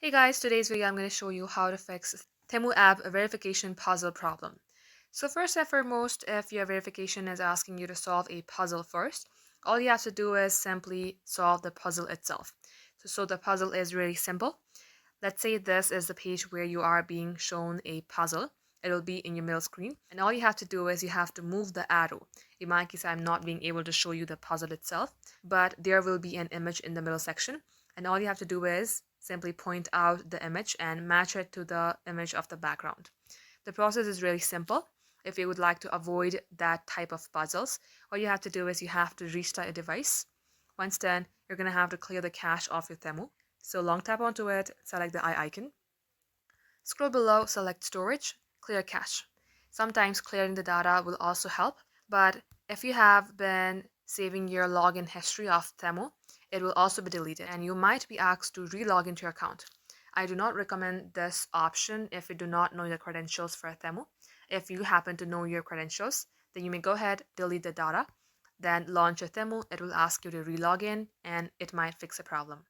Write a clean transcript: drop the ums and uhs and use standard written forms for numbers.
Hey guys, today's video I'm going to show you how to fix Temu app verification puzzle problem. So first and foremost, if your verification is asking you to solve a puzzle first, all you have to do is simply solve the puzzle itself. So the puzzle is really simple. Let's say this is the page where you are being shown a puzzle. It'll be in your middle screen. And all you have to do is you have to move the arrow. In my case, I'm not being able to show you the puzzle itself, but there will be an image in the middle section. And all you have to do is simply point out the image and match it to the image of the background. The process is really simple. If you would like to avoid that type of puzzles, all you have to do is you have to restart your device. Once done, you're going to have to clear the cache of your Temu. So long tap onto it, select the eye icon. Scroll below, select storage, clear cache. Sometimes clearing the data will also help, but if you have been saving your login history of Temu, it will also be deleted and you might be asked to re-log into your account. I do not recommend this option if you do not know your credentials for Temu. If you happen to know your credentials, then you may go ahead, delete the data, then launch a Temu. It will ask you to re-log in and it might fix the problem.